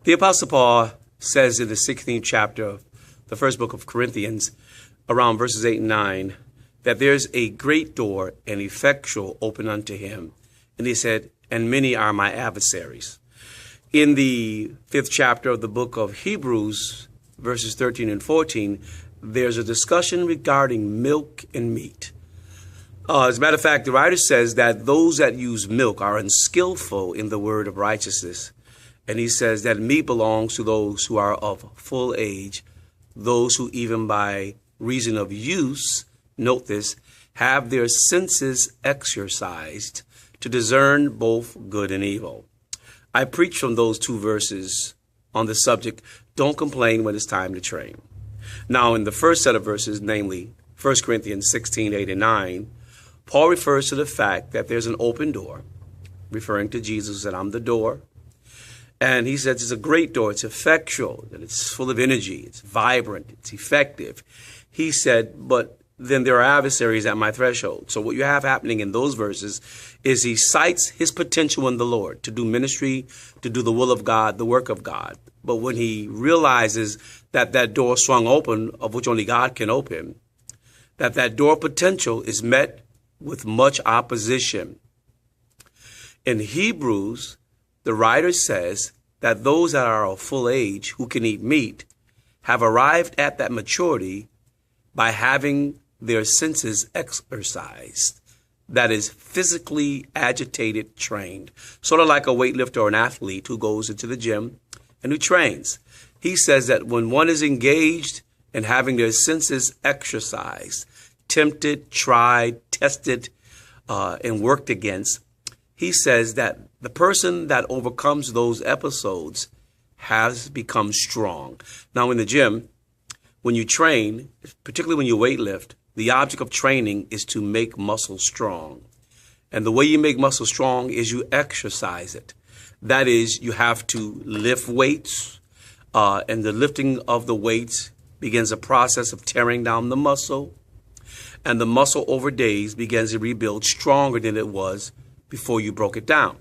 The Apostle Paul says in the 16th chapter of the first book of Corinthians, around verses 8 and 9, that there's a great door and effectual open unto him. And he said, and many are my adversaries. In the 5th chapter of the book of Hebrews, verses 13 and 14, there's a discussion regarding milk and meat. As a matter of fact, the writer says that those that use milk are unskillful in the word of righteousness. And he says that meat belongs to those who are of full age, those who even by reason of use, note this, have their senses exercised to discern both good and evil. I preach from those two verses on the subject, don't complain when it's time to train. Now, in the first set of verses, namely 1 Corinthians 16, 8 and 9, Paul refers to the fact that there's an open door, referring to Jesus, that I'm the door. And he says it's a great door, it's effectual, that it's full of energy, it's vibrant, it's effective. He said, but then there are adversaries at my threshold. So what you have happening in those verses is he cites his potential in the Lord to do ministry, to do the will of God, the work of God. But when he realizes that that door swung open, of which only God can open, that door potential is met with much opposition. In Hebrews, the writer says that those that are of full age who can eat meat have arrived at that maturity by having their senses exercised, that is, physically agitated, trained, sort of like a weightlifter or an athlete who goes into the gym and who trains. He says that when one is engaged in having their senses exercised, tempted, tried, tested, and worked against, he says that the person that overcomes those episodes has become strong. Now, in the gym, when you train, particularly when you weightlift, the object of training is to make muscle strong. And the way you make muscle strong is you exercise it. That is, you have to lift weights, and the lifting of the weights begins a process of tearing down the muscle. And the muscle over days begins to rebuild stronger than it was before you broke it down.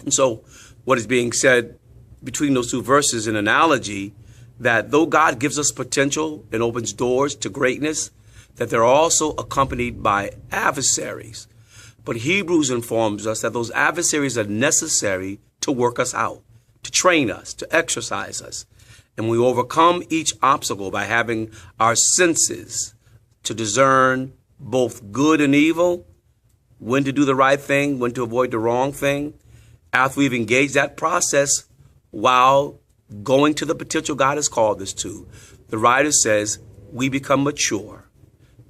And so what is being said between those two verses, an analogy that though God gives us potential and opens doors to greatness, that they're also accompanied by adversaries. But Hebrews informs us that those adversaries are necessary to work us out, to train us, to exercise us. And we overcome each obstacle by having our senses to discern both good and evil, when to do the right thing, when to avoid the wrong thing. After we've engaged that process while going to the potential God has called us to, the writer says we become mature.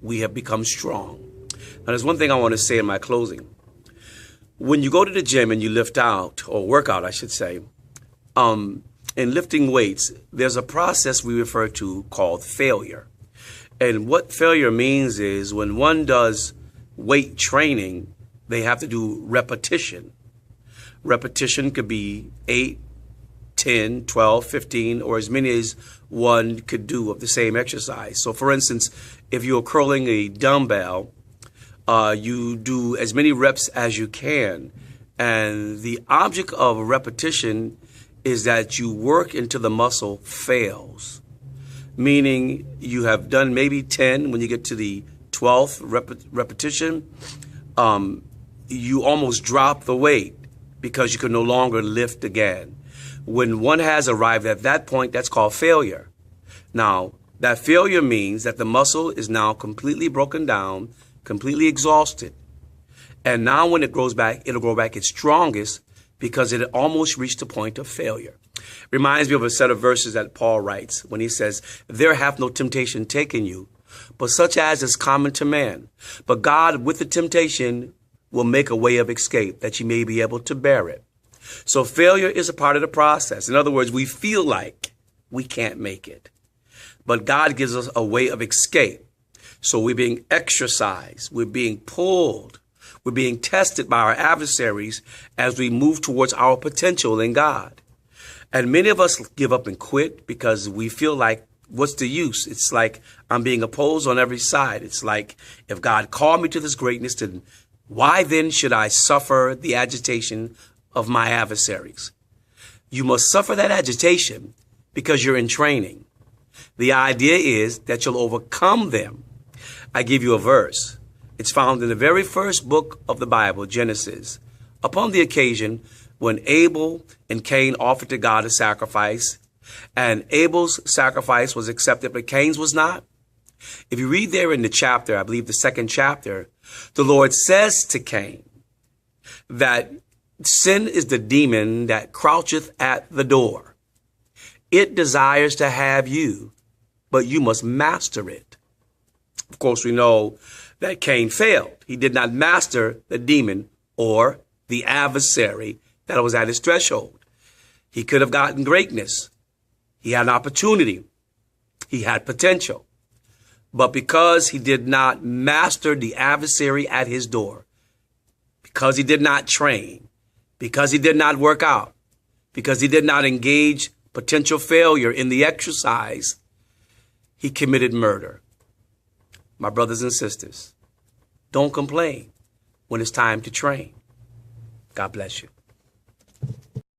We have become strong. Now, there's one thing I want to say in my closing. When you go to the gym and you lift out, or work out, I should say, in lifting weights, there's a process we refer to called failure. And what failure means is when one does weight training, they have to do repetition. Repetition could be 8, 10, 12, 15, or as many as one could do of the same exercise. So for instance, if you're curling a dumbbell, you do as many reps as you can. And the object of repetition is that you work until the muscle fails, meaning you have done maybe 10. When you get to the 12th repetition, you almost drop the weight because you can no longer lift again. When one has arrived at that point, that's called failure. Now, that failure means that the muscle is now completely broken down, completely exhausted. And now when it grows back, it'll grow back its strongest because it almost reached the point of failure. Reminds me of a set of verses that Paul writes when he says, there hath no temptation taken you, but such as is common to man. But God, with the temptation, will make a way of escape that you may be able to bear it. So failure is a part of the process. In other words, we feel like we can't make it, but God gives us a way of escape. So we're being exercised, we're being pulled, we're being tested by our adversaries as we move towards our potential in God. And many of us give up and quit because we feel like, what's the use? It's like I'm being opposed on every side. It's like, if God called me to this greatness, then why then should I suffer the agitation of my adversaries? You must suffer that agitation because you're in training. The idea is that you'll overcome them. I give you a verse. It's found in the very first book of the Bible, Genesis. Upon the occasion when Abel and Cain offered to God a sacrifice, and Abel's sacrifice was accepted, but Cain's was not. If you read there in the chapter, I believe the second chapter, the Lord says to Cain that sin is the demon that croucheth at the door. It desires to have you, but you must master it. Of course, we know that Cain failed. He did not master the demon or the adversary that was at his threshold. He could have gotten greatness. He had an opportunity. He had potential. But because he did not master the adversary at his door, because he did not train, because he did not work out, because he did not engage potential failure in the exercise, he committed murder. My brothers and sisters, don't complain when it's time to train. God bless you.